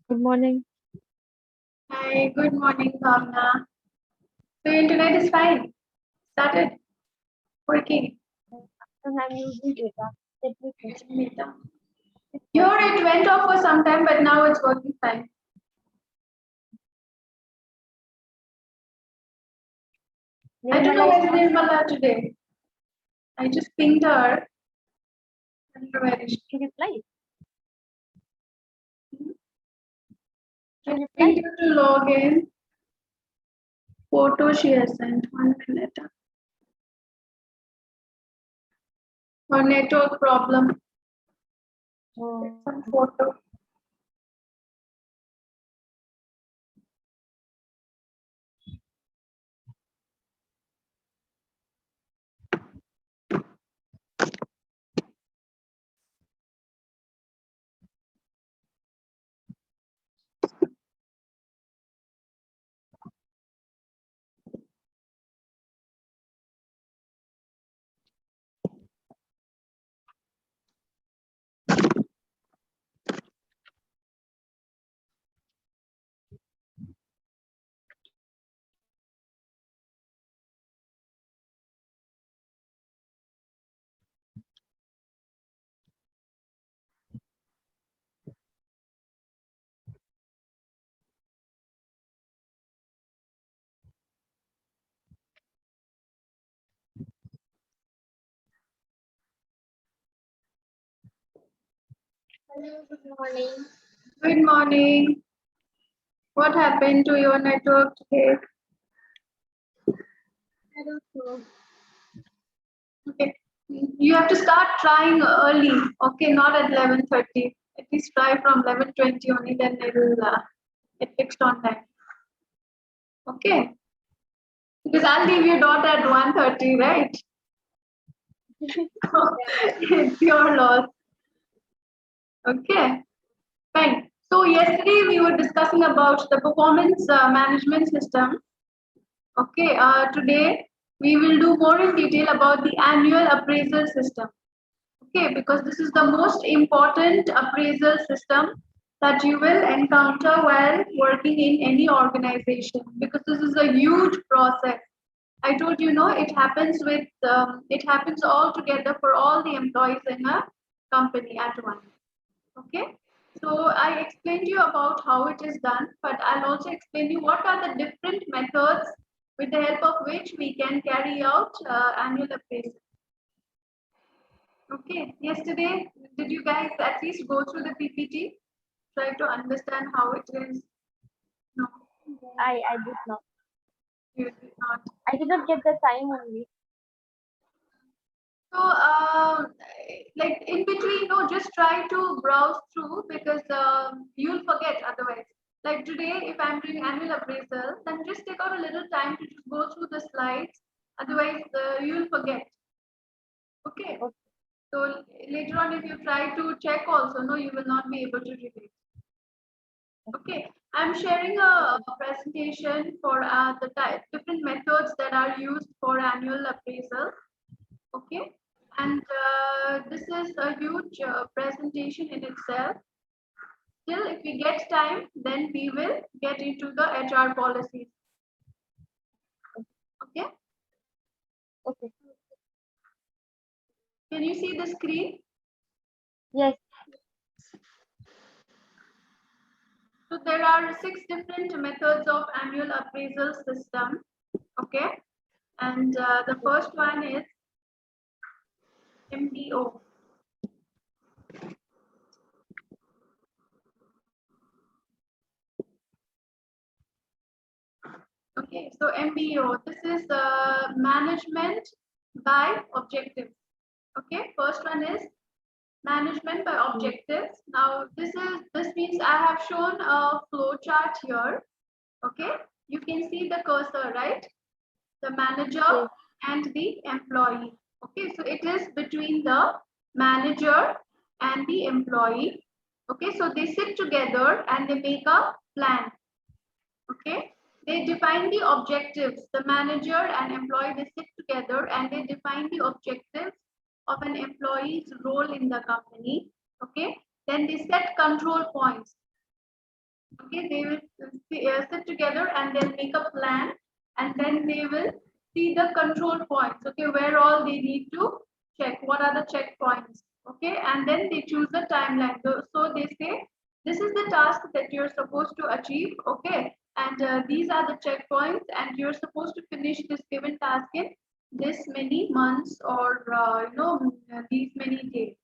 Good morning. Hi, good morning, Bhavna. So your internet is fine. Started working. And I'm using data. Let me check. Later. Here it went off for some time, but now it's working fine. I don't know Nirmala is where not. Nirmala today. I just pinged her. I don't know where is she. She replied. She I replied. pinged her to log in. Photo she has sent. 1 minute. Her network problem. Some photo. Hello, good morning. Good morning. What happened to your network today? I don't know. Okay. You have to start trying early. Okay, not at 11:30. At least try from 11:20 only, then it'll get fixed on time. Okay. Because I'll leave your daughter at 1:30, right? It's your loss. Okay. Fine. So yesterday we were discussing about the performance management system. Okay. Today we will do more in detail about the annual appraisal system. Okay, because this is the most important appraisal system that you will encounter while working in any organization, because this is a huge process. I told you, no, it happens all together for all the employees in a company at once. Okay, so I explained you about how it is done, but I'll also explain you what are the different methods with the help of which we can carry out annual appraisal. Okay, yesterday, did you guys at least go through the PPT? Try to understand how it is? No, I did not. you did not. I did not get the time only. So, like in between, no, just try to browse through, because you'll forget otherwise. Like today, if I'm doing annual appraisal, then just take out a little time to just go through the slides. Otherwise, you'll forget. Okay. Okay. So later on, if you try to check also, no, you will not be able to relate. Okay, I'm sharing a presentation for the different methods that are used for annual appraisal. Okay, and this is a huge presentation in itself. Still, if we get time, then we will get into the HR policies. Okay, Okay. can you see the screen? Yes. So there are 6 different methods of annual appraisal system. Okay, and the first one is MBO. Okay, so MBO, this is management by objectives. Okay, first one is management by objectives. Now this means I have shown a flow chart here. Okay, you can see the cursor, right? The manager Yes. and the employee. Okay, so it is between the manager and the employee. Okay, so they sit together and they make a plan. Okay, they define the objectives. The manager and employee, they sit together and they define the objectives of an employee's role in the company. Okay, then they set control points. Okay, they will sit together and they'll make a plan, and then they will see the control points. Okay, where all they need to check, what are the checkpoints. Okay, and then they choose a timeline. So they say this is the task that you're supposed to achieve. Okay, and these are the checkpoints, and you're supposed to finish this given task in this many months or these many days.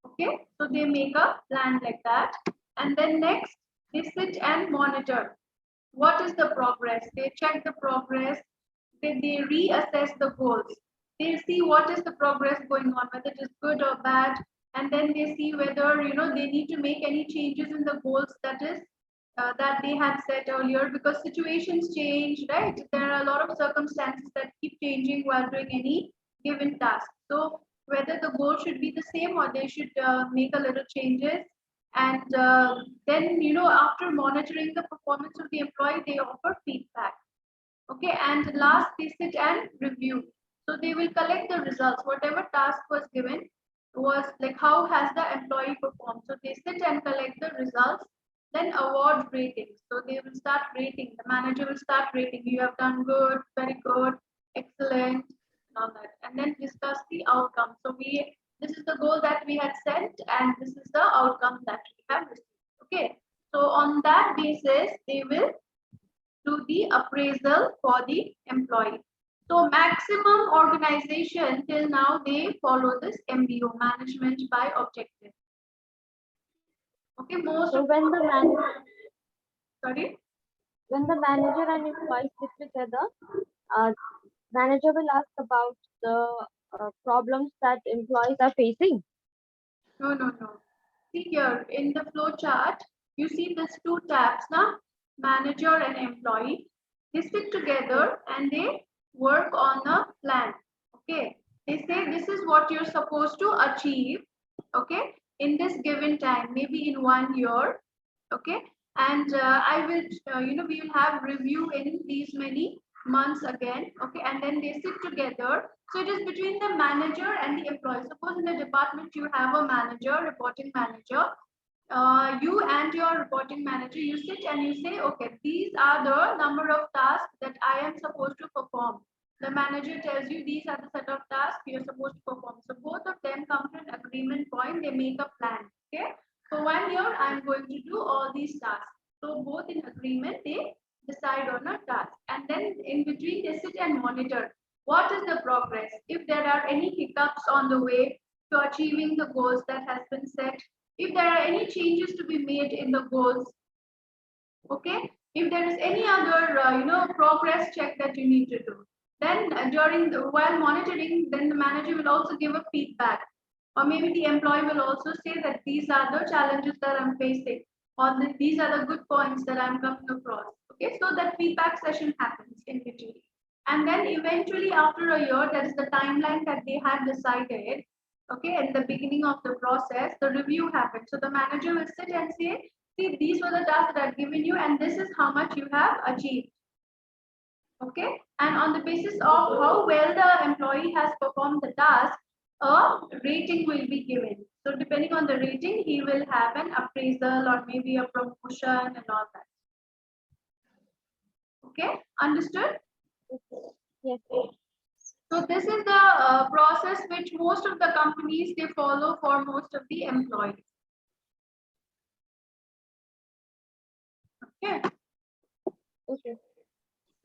Okay, so they make a plan like that. And then next, they sit and monitor. What is the progress? They check the progress, then they reassess the goals. They see what is the progress going on, whether it is good or bad, and then they see whether they need to make any changes in the goals that they had set earlier, because situations change, right? There are a lot of circumstances that keep changing while doing any given task. So whether the goal should be the same or they should make a little changes. And then, after monitoring the performance of the employee, they offer feedback. Okay, and last, they sit and review. So they will collect the results. Whatever task was given was like, how has the employee performed? So they sit and collect the results, then award ratings. So they will start rating. The manager will start rating. You have done good, very good, excellent, and all that. And then discuss the outcome. So this is the goal that we had set, and this is the outcome that we have received. Okay. So on that basis, they will do the appraisal for the employee. So maximum organization till now, they follow this MBO, management by objective. Okay, most So of when the manager sorry. and employee sit together, uh, manager will ask about the problems that employees are facing. No, no, no. See here in the flow chart, you see these two tabs now, manager and employee. They sit together and they work on a plan. Okay. They say this is what you're supposed to achieve. Okay. In this given time, maybe in 1 year. Okay. And I will, we will have review in these many months again. Okay. And then they sit together. So it is between the manager and the employee. Suppose in the department you have a manager, reporting manager. You and your reporting manager, you sit and you say, okay, these are the number of tasks that I am supposed to perform. The manager tells you these are the set of tasks you're supposed to perform. So both of them come to an agreement point. They make a plan. Okay. For 1 year, I'm going to do all these tasks. So both in agreement, they decide on a task. And then in between, they sit and monitor. What is the progress? If there are any hiccups on the way to achieving the goals that has been set, if there are any changes to be made in the goals, okay, if there is any other progress check that you need to do, then while monitoring, then the manager will also give a feedback, or maybe the employee will also say that these are the challenges that I'm facing, or these are the good points that I'm coming across. Okay, so that feedback session happens in between. And then eventually after a year, that is the timeline that they had decided. Okay, at the beginning of the process, the review happens. So the manager will sit and say, see, these were the tasks that I've given you, and this is how much you have achieved. Okay, and on the basis of how well the employee has performed the task, a rating will be given. So depending on the rating, he will have an appraisal or maybe a promotion and all that. Okay, understood? Yes. So this is the process which most of the companies they follow for most of the employees. Okay. Okay.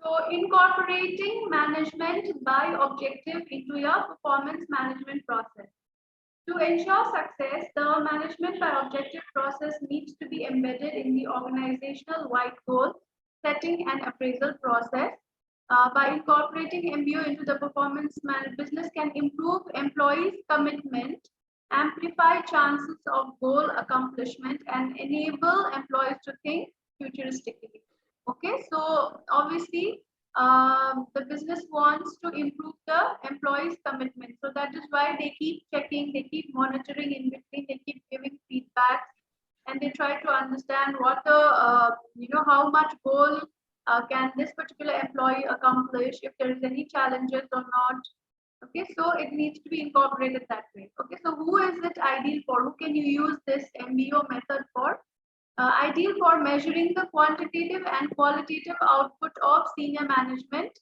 So incorporating management by objective into your performance management process. To ensure success, the management by objective process needs to be embedded in the organizational wide goal setting and appraisal process. By incorporating MBO into the performance management, business can improve employees' commitment, amplify chances of goal accomplishment, and enable employees to think futuristically. Okay, so obviously the business wants to improve the employees' commitment. So that is why they keep checking, they keep monitoring in between, they keep giving feedback, and they try to understand what the, how much goal can this particular employee accomplish, if there is any challenges or not. Okay, so it needs to be incorporated that way. Okay, so who is it ideal for? Who can you use this MBO method for? ideal for measuring the quantitative and qualitative output of senior management,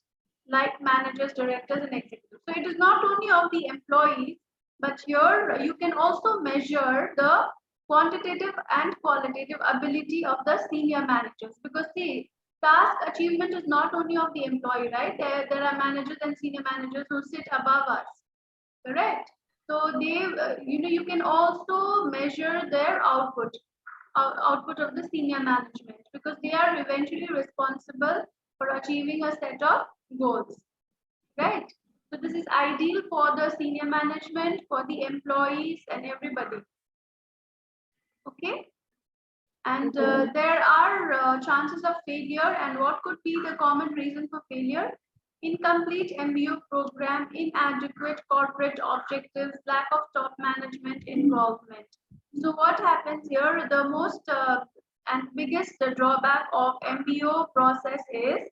like managers, directors, and executives. So it is not only of the employees, but here you can also measure the quantitative and qualitative ability of the senior managers. Because see, task achievement is not only of the employee, right? There are managers and senior managers who sit above us, correct? So they, you can also measure their output of the senior management, because they are eventually responsible for achieving a set of goals, right? So this is ideal for the senior management, for the employees, and everybody. Okay. And there are chances of failure. And what could be the common reason for failure? Incomplete MBO program, inadequate corporate objectives, lack of top management involvement. So what happens here? The most and biggest drawback of MBO process is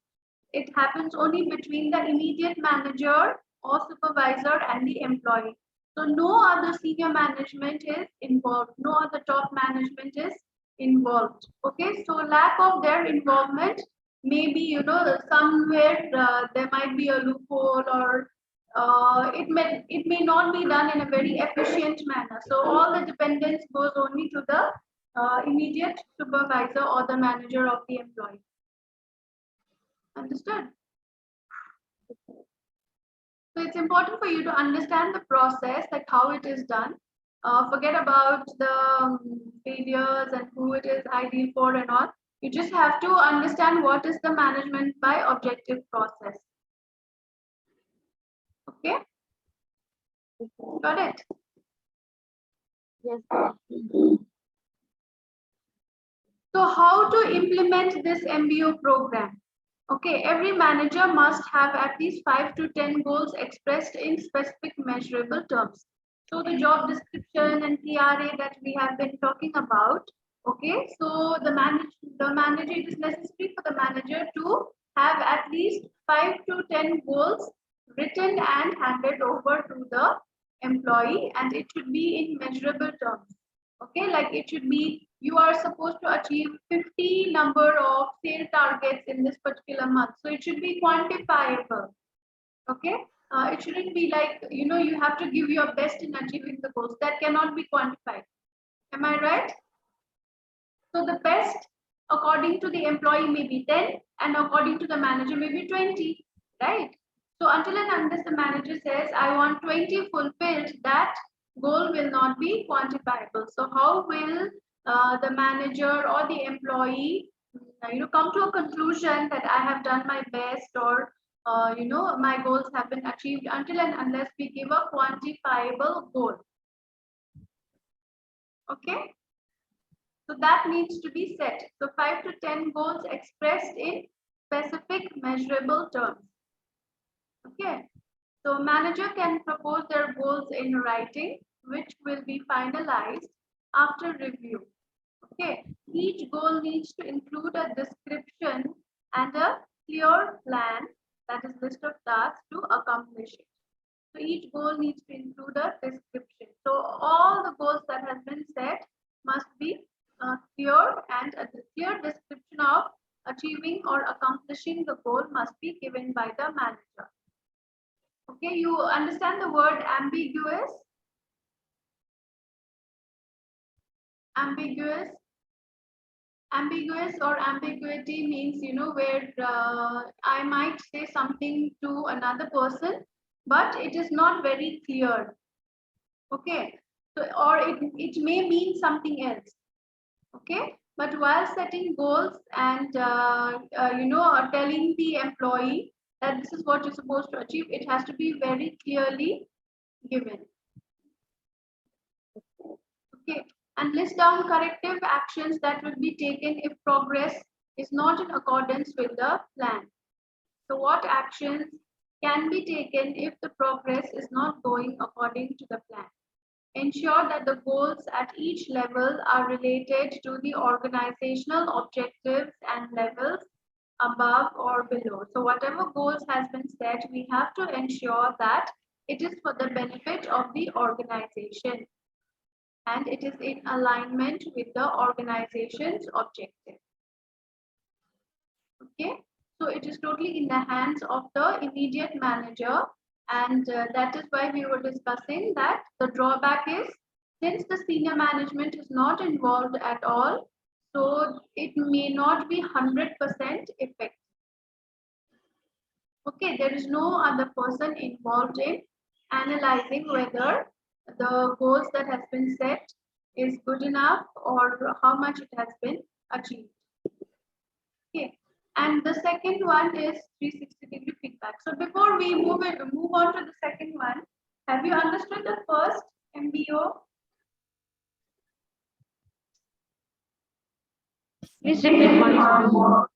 it happens only between the immediate manager or supervisor and the employee. So no other senior management is involved, no other top management is involved. Okay, so lack of their involvement, maybe somewhere there might be a loophole, or it may not be done in a very efficient manner. So all the dependence goes only to the immediate supervisor or the manager of the employee. Understood? So it's important for you to understand the process, like how it is done. Forget about the failures and who it is ideal for and all. You just have to understand what is the management by objective process. Okay? Got it? Yes. So how to implement this MBO program? Okay, every manager must have at least 5 to 10 goals expressed in specific measurable terms. So the job description and PRA that we have been talking about, okay, so the manager, it is necessary for the manager to have at least 5 to 10 goals written and handed over to the employee, and it should be in measurable terms. Okay, like it should be, you are supposed to achieve 50 number of sale targets in this particular month. So it should be quantifiable. Okay, it shouldn't be like, you have to give your best in achieving the goals. That cannot be quantified. Am I right? So the best according to the employee may be 10, and according to the manager may be 20, right? So until and unless the manager says, I want 20 fulfilled, that goal will not be quantifiable. So how will the manager or the employee, come to a conclusion that I have done my best, or my goals have been achieved, until and unless we give a quantifiable goal. Okay. So that needs to be set. So 5 to 10 goals expressed in specific measurable terms. Okay. So manager can propose their goals in writing, which will be finalized after review. Okay. Each goal needs to include a description and a clear plan, that is list of tasks to accomplish it. So each goal needs to include a description. So all the goals that have been set must be clear, and a clear description of achieving or accomplishing the goal must be given by the manager. Okay, you understand the word ambiguous? Ambiguous. Ambiguous or ambiguity means, where I might say something to another person, but it is not very clear. Okay, so or it may mean something else. Okay, but while setting goals and telling the employee that this is what you're supposed to achieve, it has to be very clearly given. Okay, and list down corrective actions that will be taken if progress is not in accordance with the plan. So what actions can be taken if the progress is not going according to the plan? Ensure that the goals at each level are related to the organizational objectives and levels above or below. So whatever goals has been set, we have to ensure that it is for the benefit of the organization. and it is in alignment with the organization's objective. Okay, so it is totally in the hands of the immediate manager, and that is why we were discussing that the drawback is, since the senior management is not involved at all, so it may not be 100% effective. Okay, there is no other person involved in analyzing whether the goals that has been set is good enough or how much it has been achieved. Okay, and the second one is 360-degree feedback. So before we move on to the second one, have you understood the first MBO? Please repeat once more.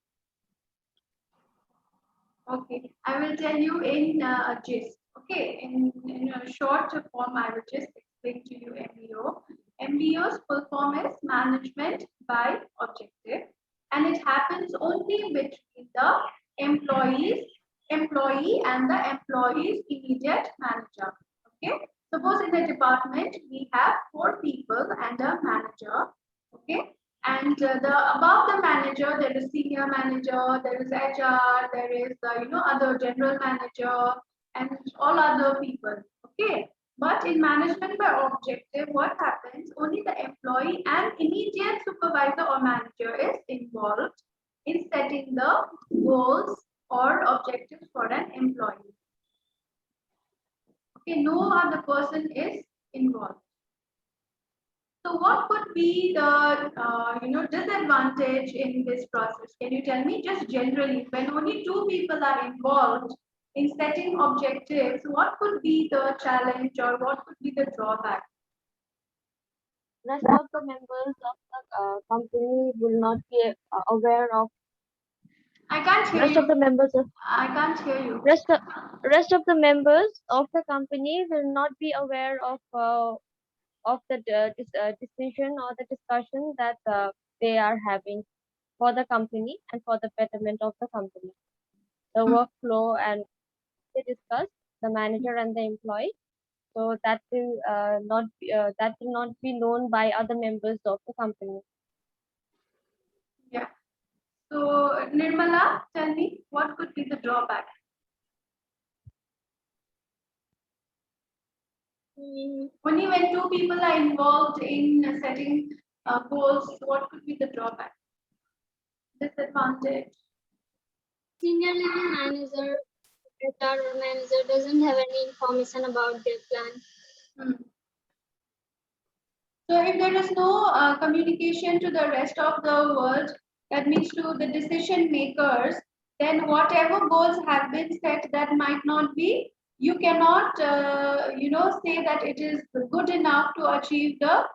Okay, I will tell you in a gist. Okay, in a short form, I will just explain to you MBO. MBO's full form is management by objective, and it happens only between the employee and the employee's immediate manager. Okay, suppose in a department we have 4 people and a manager. Okay, and the above the manager there is senior manager, there is HR, there is other general manager and all other people. Okay, but in management by objective, what happens, only the employee and immediate supervisor or manager is involved in setting the goals or objectives for an employee. Okay, no other person is involved. So what could be the disadvantage in this process? Can you tell me just generally, when only 2 people are involved in setting objectives, what could be the challenge or what could be the drawback? Rest of the members of the company will not be aware of. I can't hear Rest you. of the members of I can't hear you. rest of the members of the company will not be aware of the decision or the discussion that they are having for the company and for the betterment of the company. The workflow and they discuss, the manager and the employee. So that will not be known by other members of the company. Yeah. So Nirmala, tell me what could be the drawback? Only when 2 people are involved in setting goals, what could be the drawback? Disadvantage. Senior level manager, HR manager doesn't have any information about their plan. So if there is no communication to the rest of the world, that means to the decision makers, then whatever goals have been set, that might not be, you cannot say that it is good enough to achieve the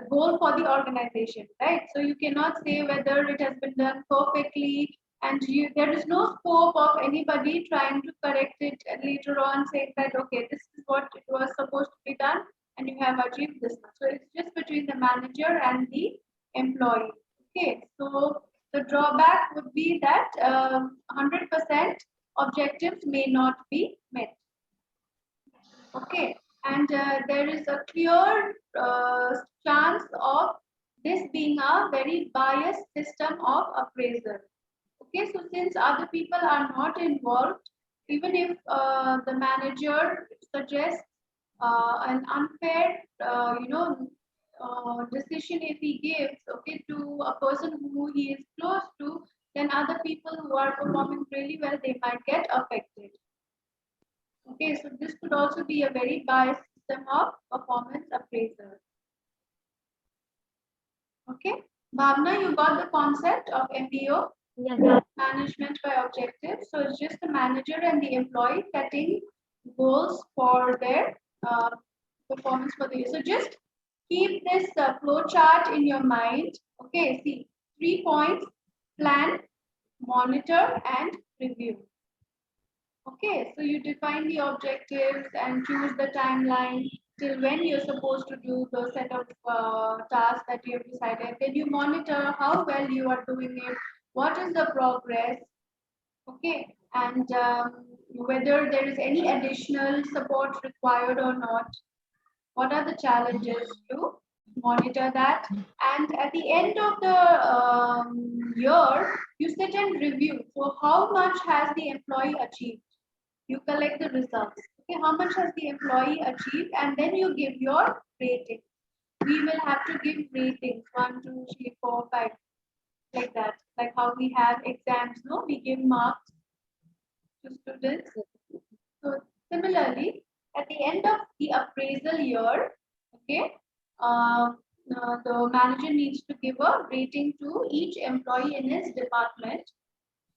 goal for the organization, right? So you cannot say whether it has been done perfectly, and there is no scope of anybody trying to correct it later on, saying that okay, this is what it was supposed to be done and you have achieved this much. So it's just between the manager and the employee. Okay, so the drawback would be that 100% objectives may not be met. Okay, and there is a clear chance of this being a very biased system of appraisal. Okay, so since other people are not involved, even if the manager suggests an unfair, decision if he gives, okay, to a person who he is close to, then other people who are performing really well, they might get affected. Okay, so this could also be a very biased system of performance appraisal. Okay, Bhavna, you got the concept of MBO? Yes. Management by objectives. So it's just the manager and the employee setting goals for their performance for the year. So just keep this flow chart in your mind. Okay, see 3 points: plan, monitor, and review. Okay, so you define the objectives and choose the timeline till when you're supposed to do the set of tasks that you have decided. Then you monitor how well you are doing it, what is the progress, okay, and whether there is any additional support required or not. What are the challenges you monitor that, and at the end of the year, you sit and review. So how much has the employee achieved? You collect the results. Okay, how much has the employee achieved, and then you give your rating. We will have to give ratings 1, 2, 3, 4, 5, like that. Like how we have exams, no? We give marks to students. So similarly, at the end of the appraisal year, okay, the manager needs to give a rating to each employee in his department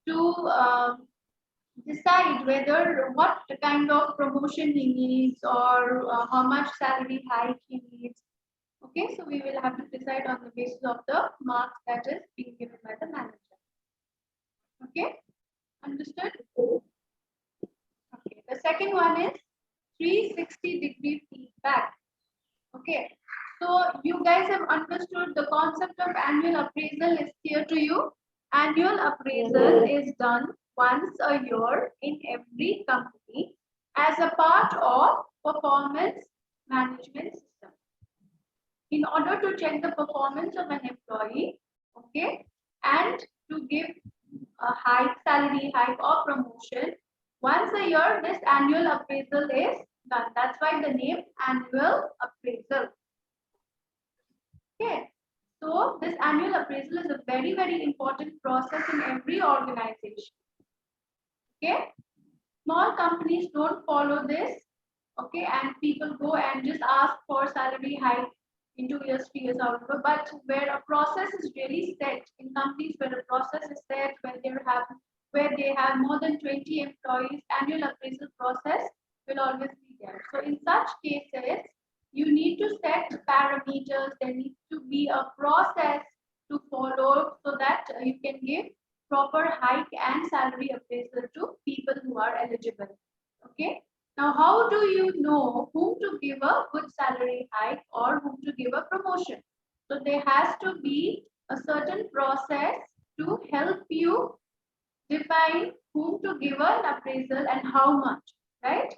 to decide whether what kind of promotion he needs or how much salary hike he needs. Okay, so we will have to decide on the basis of the marks that is being given by the manager. Okay, understood? Okay, the second one is 360-degree feedback. Okay, so you guys have understood the concept of annual appraisal is clear to you. Annual appraisal is done once a year in every company as a part of performance management system. In order to check the performance of an employee, okay, and to give a hike, salary hike or promotion, once a year, this annual appraisal is done. That's why the name annual appraisal. Okay. So this annual appraisal is a very, very important process in every organization. Okay. Small companies don't follow this. Okay. And people go and just ask for salary hike in 2 years, 3 years, however. But where a process is really set in companies where a process is set, where they have more than 20 employees, annual appraisal process will always be there. So in such cases, you need to set parameters. There needs to be a process to follow so that you can give proper hike and salary appraisal to people who are eligible. Okay. Now, how do you know whom to give a good salary hike or whom to give a promotion? So there has to be a certain process to help you define whom to give an appraisal and how much, right?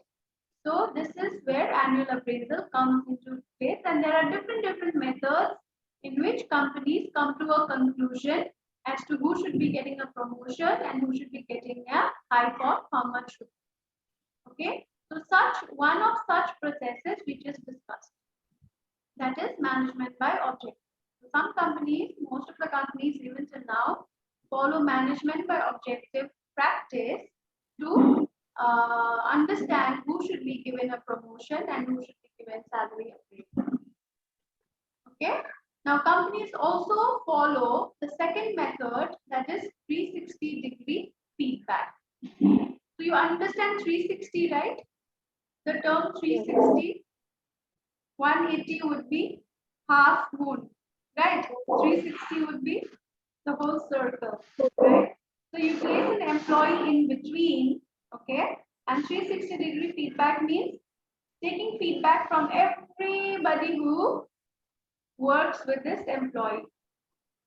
So this is where annual appraisal comes into place, and there are different methods in which companies come to a conclusion as to who should be getting a promotion and who should be getting a hike of how much. Okay, so one of such processes we just discussed, that is management by objective. So some companies, most of the companies even till now, follow management by objective practice to understand who should be given a promotion and who should be given salary appraisal. Okay. Now companies also follow the second method, that is 360-degree feedback. So you understand 360, right? The term 360, 180 would be half moon, right? 360 would be the whole circle, right? So you place an employee in between, okay? And 360-degree feedback means taking feedback from everybody who works with this employee.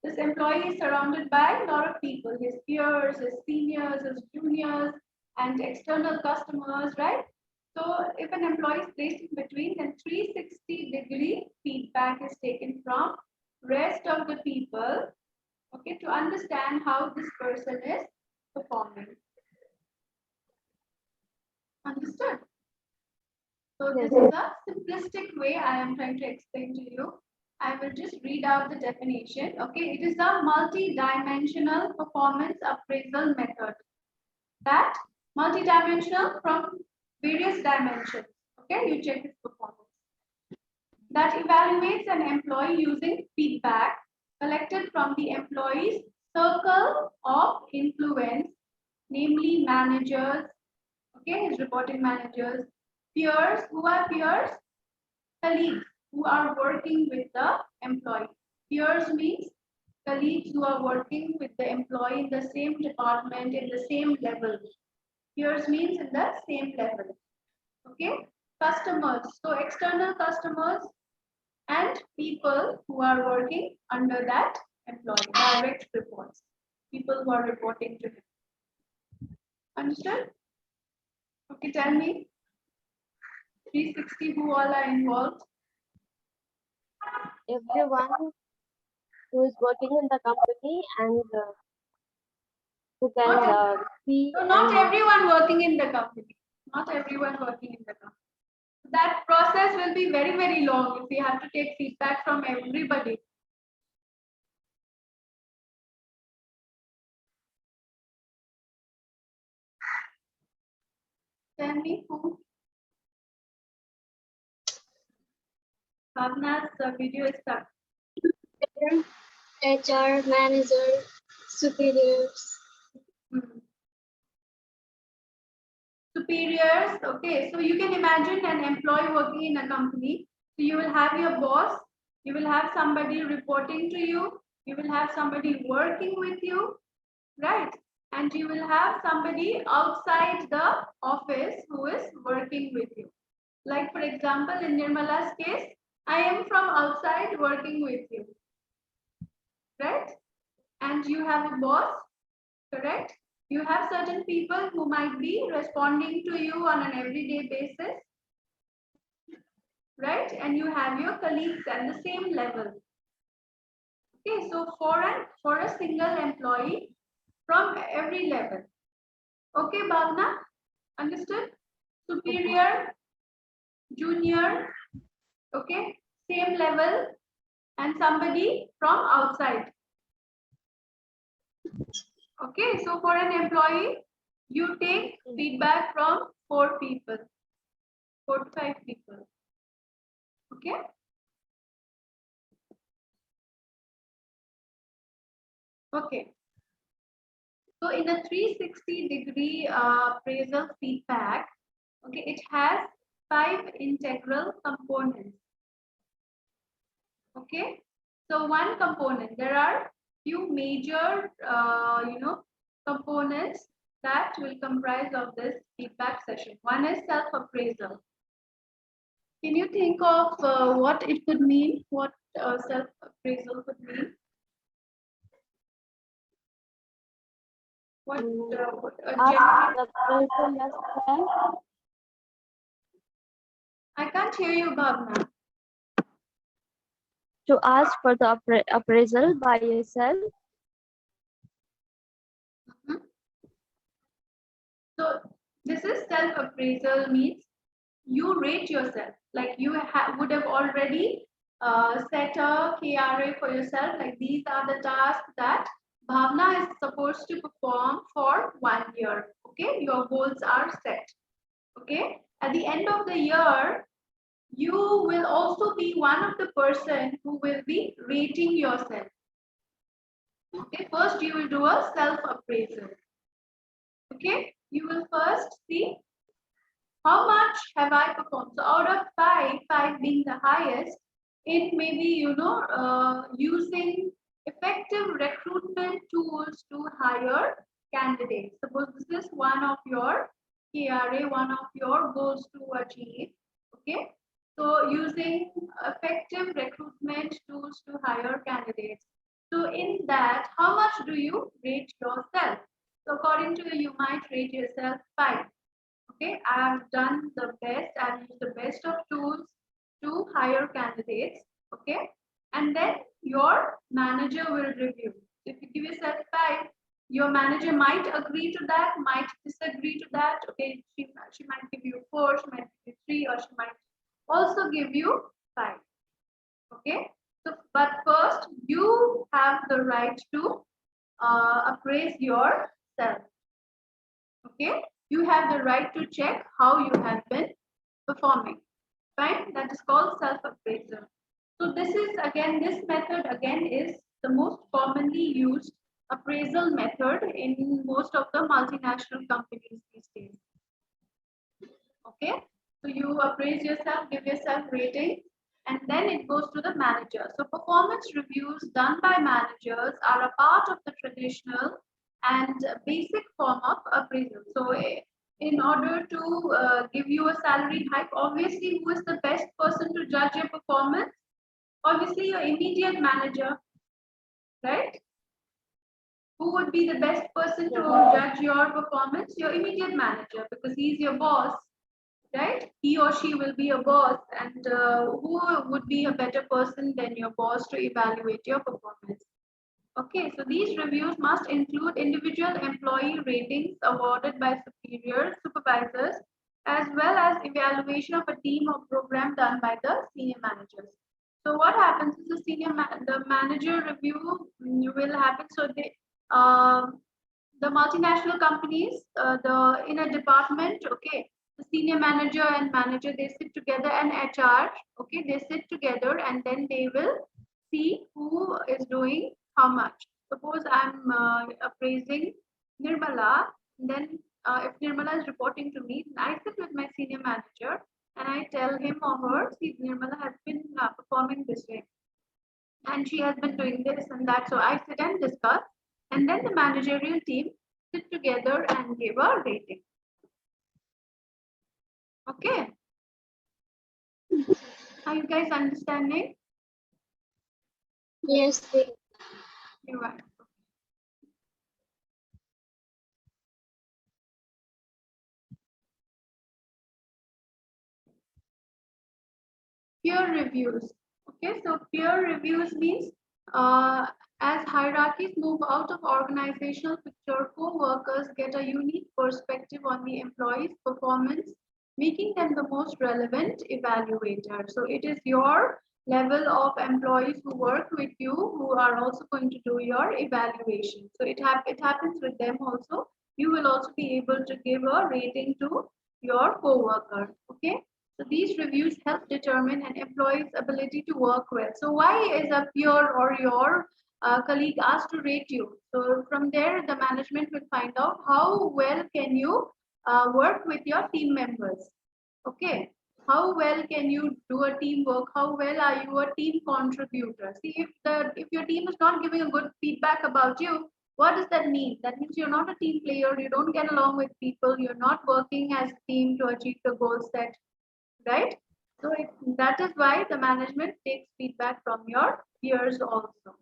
This employee is surrounded by a lot of people, his peers, his seniors, his juniors, and external customers, right? So if an employee is placed in between, then 360-degree feedback is taken from rest of the people, okay, to understand how this person is performing. Understood? So this is a simplistic way I am trying to explain to you. I will just read out the definition. Okay, it is a multi-dimensional performance appraisal method. That multi-dimensional from various dimensions. Okay, you check his performance. That evaluates an employee using feedback collected from the employee's circle of influence, namely managers, okay, his reporting managers, peers. Who are peers? Colleagues who are working with the employee. Peers means colleagues who are working with the employee in the same department, in the same level. Peers means in the same level. Okay. Customers. So external customers and people who are working under that employee. Direct reports. People who are reporting to him. Understood? Okay, tell me. 360 who all are involved? everyone who is working in the company and who can see So not and everyone working in the company. Not everyone working in the company. That process will be very, very long if we have to take feedback from everybody. Tell me who? Bhavna's video is stuck. HR, manager, superiors. Superiors, okay. So you can imagine an employee working in a company. So you will have your boss, you will have somebody reporting to you, you will have somebody working with you, right? And you will have somebody outside the office who is working with you. Like for example, in Nirmala's case, I am from outside working with you, right? And you have a boss, correct? You have certain people who might be responding to you on an everyday basis, right? And you have your colleagues at the same level. Okay, so for a single employee from every level. Okay, Bhavna, understood? Superior, junior, okay, same level, and somebody from outside. Okay, so for an employee, you take feedback from 4 people, 4 to 5 people. Okay. Okay. So in a 360-degree appraisal feedback, okay, it has 5 integral components. Okay. So one component, there are few major, components that will comprise of this feedback session. One is self-appraisal. Can you think of what it could mean? What self-appraisal could mean? What ask the person yourself. I can't hear you, Bhavna. To ask for the appraisal by yourself. So this is self-appraisal means you rate yourself. Like you would have already set a KRA for yourself. Like these are the tasks that Bhavna is supposed to perform for 1 year. Okay, your goals are set. Okay, at the end of the year, you will also be one of the person who will be rating yourself. Okay, first you will do a self-appraisal. Okay, you will first see how much have I performed. So out of 5 being the highest, it may be, using effective recruitment tools to hire candidates. Suppose this is one of your KRA, one of your goals to achieve. Okay, so using effective recruitment tools to hire candidates. So in that, how much do you rate yourself? So according to you, you might rate yourself 5. Okay, I have done the best, I've used the best of tools to hire candidates. Okay, and then your manager will review. If you give yourself 5, your manager might agree to that, might disagree to that. Okay, she might give you 4, she might give you 3, or she might also give you 5. Okay, so but first you have the right to appraise yourself. Okay, you have the right to check how you have been performing. Fine, that is called self-appraisal. So this method again is the most commonly used appraisal method in most of the multinational companies these days. Okay, so you appraise yourself, give yourself rating, and then it goes to the manager. So performance reviews done by managers are a part of the traditional and basic form of appraisal. So in order to give you a salary hike, obviously who is the best person to judge your performance? Obviously your immediate manager, right? Who would be the best person to judge your performance? Your immediate manager, because he's your boss. right? He or she will be a boss, and who would be a better person than your boss to evaluate your performance? Okay, so these reviews must include individual employee ratings awarded by superior supervisors, as well as evaluation of a team or program done by the senior managers. So what happens is the manager review will happen. So the multinational companies, the in a department, okay, the senior manager and manager, they sit together, and HR, okay, they sit together, and then they will see who is doing how much. Suppose I'm appraising Nirmala, then if Nirmala is reporting to me, then I sit with my senior manager and I tell him or her, see, Nirmala has been performing this way, and she has been doing this and that. So I sit and discuss, and then the managerial team sit together and give a rating. Okay. Are you guys understanding? Yes, You are. Peer reviews. Okay, so peer reviews means as hierarchies move out of organizational picture, co-workers get a unique perspective on the employee's performance, making them the most relevant evaluator. So it is your level of employees who work with you who are also going to do your evaluation. So it happens with them also. You will also be able to give a rating to your co-worker. Okay. So these reviews help determine an employee's ability to work well. So why is a peer or your colleague asked to rate you? So from there, the management will find out how well can you work with your team members. Okay. How well can you do a teamwork? How well are you a team contributor? See, if your team is not giving a good feedback about you, what does that mean? That means you're not a team player. You don't get along with people. You're not working as a team to achieve the goals set, right? So that is why the management takes feedback from your peers also.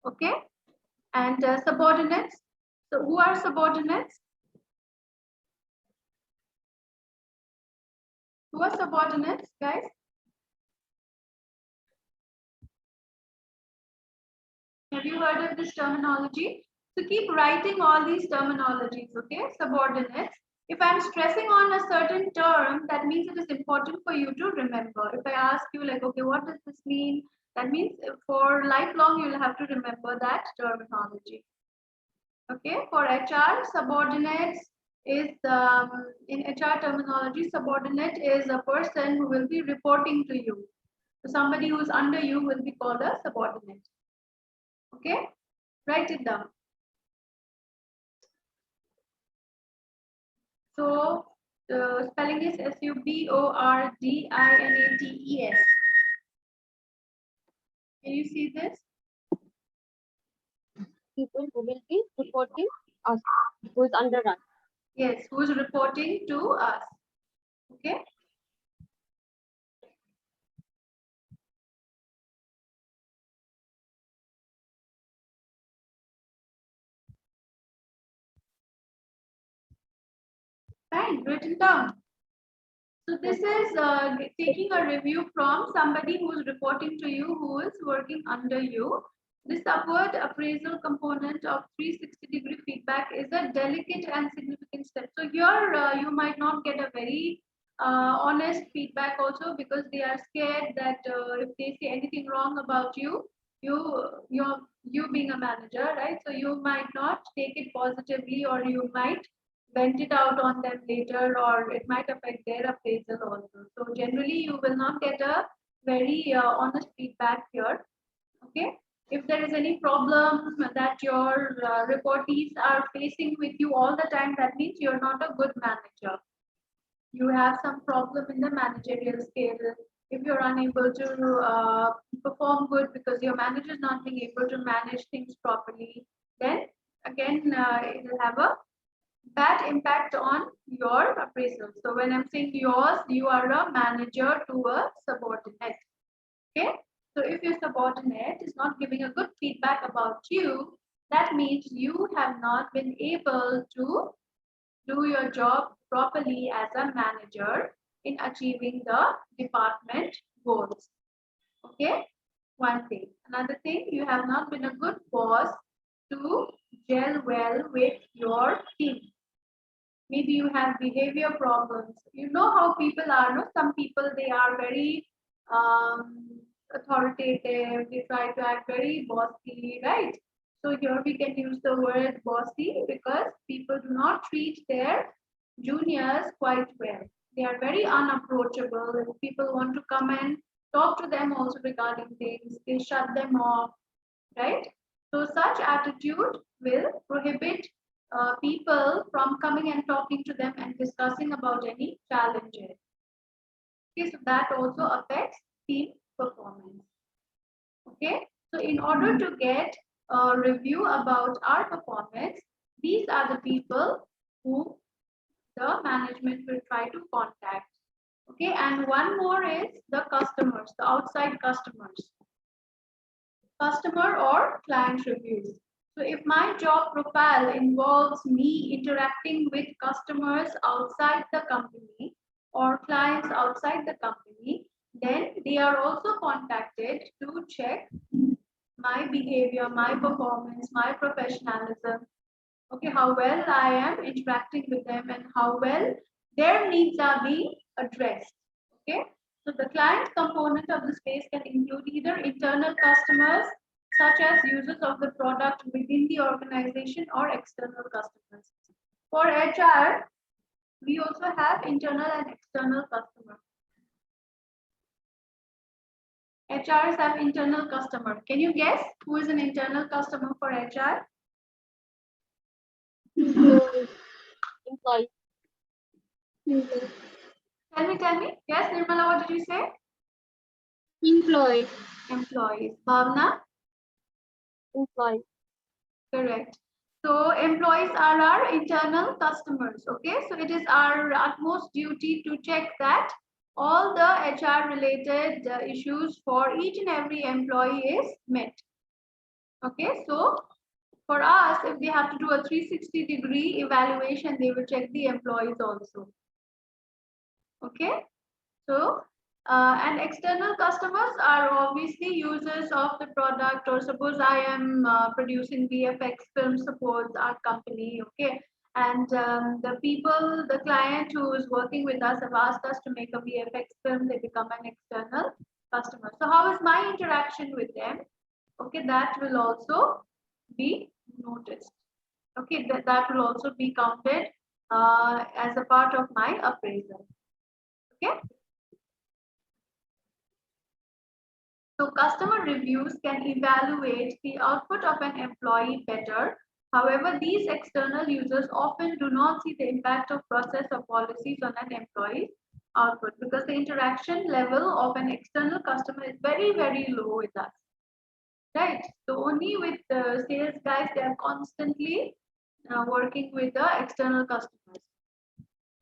Okay. And subordinates. So who are subordinates? Who are subordinates, guys? Have you heard of this terminology? So keep writing all these terminologies, okay? Subordinates. If I'm stressing on a certain term, that means it is important for you to remember. If I ask you like, okay, what does this mean? That means for lifelong, you'll have to remember that terminology. Okay, for HR, subordinates is in HR terminology, subordinate is a person who will be reporting to you. So somebody who is under you will be called a subordinate. Okay, write it down. So the spelling is subordinates. Can you see this? People who will be reporting us, who is under us. Yes, who is reporting to us. Okay. Fine, written down. So this is taking a review from somebody who is reporting to you, who is working under you. This upward appraisal component of 360-degree feedback is a delicate and significant step. So here you might not get a very honest feedback also, because they are scared that if they say anything wrong about you, you being a manager, right? So you might not take it positively, or you might vent it out on them later, or it might affect their appraisal also. So generally, you will not get a very honest feedback here. Okay. If there is any problem that your reportees are facing with you all the time, that means you're not a good manager. You have some problem in the managerial scale. If you're unable to perform good because your manager is not being able to manage things properly, then again it will have a bad impact on your appraisal. So when I'm saying yours, you are a manager to a subordinate. Okay. So if your subordinate is not giving a good feedback about you, that means you have not been able to do your job properly as a manager. in achieving the department goals. Okay, one thing. Another thing, you have not been a good boss to gel well with your team. Maybe you have behavior problems. You know how people are, no? Some people, they are very authoritative, they try to act very bossy, right? So here we can use the word bossy because people do not treat their juniors quite well. They are very unapproachable. If people want to come and talk to them also regarding things, they shut them off, right? So such attitude will prohibit people from coming and talking to them and discussing about any challenges. Okay, so that also affects team performance. Okay, so in order to get a review about our performance, these are the people who the management will try to contact. Okay, and one more is the customers, the outside customers. Customer or client reviews. So if my job profile involves me interacting with customers outside the company or clients outside the company, then they are also contacted to check my behavior, my performance, my professionalism. Okay, how well I am interacting with them and how well their needs are being addressed. Okay, so the client component of the space can include either internal customers, such as users of the product within the organization, or external customers. For HR, we also have internal and external customers. HRs have internal customer. Can you guess who is an internal customer for HR? Employee. Employee. Tell me. Yes, Nirmala, what did you say? Employee. Employees. Bhavna? Employee. Correct. So employees are our internal customers. Okay, so it is our utmost duty to check that all the HR related issues for each and every employee is met. Okay, so for us, if they have to do a 360-degree evaluation, they will check the employees also. Okay, so and external customers are obviously users of the product, or suppose I am producing VFX film supports our company, okay, and the people, the client who is working with us have asked us to make a VFX film, they become an external customer. So how is my interaction with them? Okay, that will also be noticed. Okay, that will also be counted as a part of my appraisal. Okay. So customer reviews can evaluate the output of an employee better. However, these external users often do not see the impact of process or policies on an employee's output, because the interaction level of an external customer is very, very low with us. Right? So only with the sales guys, they are constantly working with the external customers.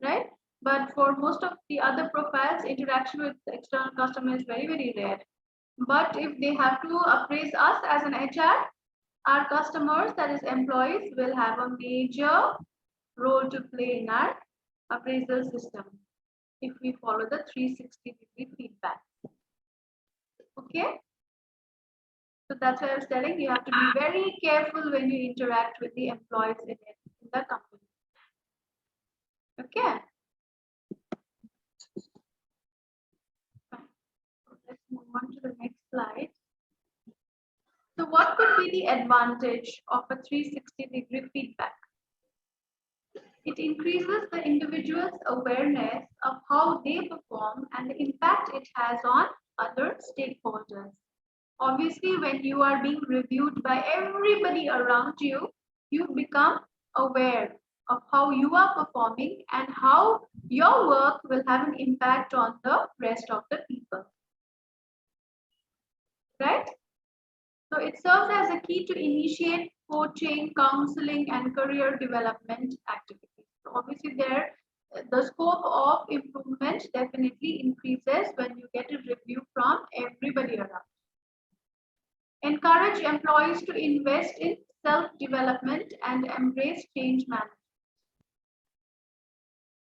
Right? But for most of the other profiles, interaction with the external customer is very, very rare. But if they have to appraise us as an HR, our customers, that is employees, will have a major role to play in our appraisal system if we follow the 360-degree feedback. Okay? So that's why I was telling you have to be very careful when you interact with the employees in the company. Okay? Let's move on to the next slide. So what could be the advantage of a 360-degree feedback? It increases the individual's awareness of how they perform and the impact it has on other stakeholders. Obviously, when you are being reviewed by everybody around you, you become aware of how you are performing and how your work will have an impact on the rest of the people. Right? So it serves as a key to initiate coaching, counseling, and career development activities. So obviously, the scope of improvement definitely increases when you get a review from everybody around. Encourage employees to invest in self-development and embrace change management.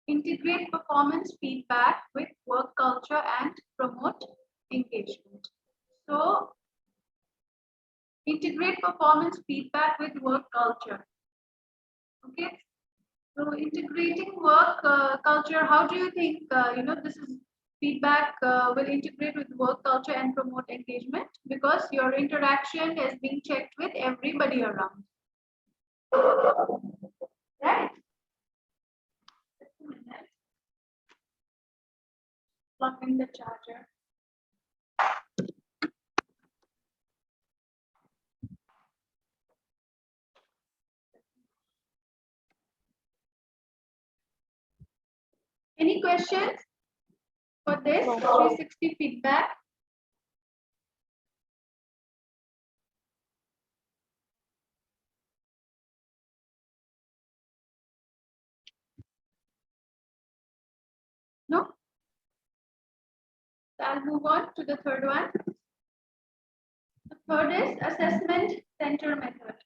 integrate performance feedback with work culture and promote engagement. So, integrate performance feedback with work culture. Okay. So, integrating work culture, how do you think, this is feedback will integrate with work culture and promote engagement? Because your interaction is being checked with everybody around. Right? Just a minute. Plug in the charger. Any questions for this 360 feedback? No? So I'll move on to the third one. The third is assessment center method.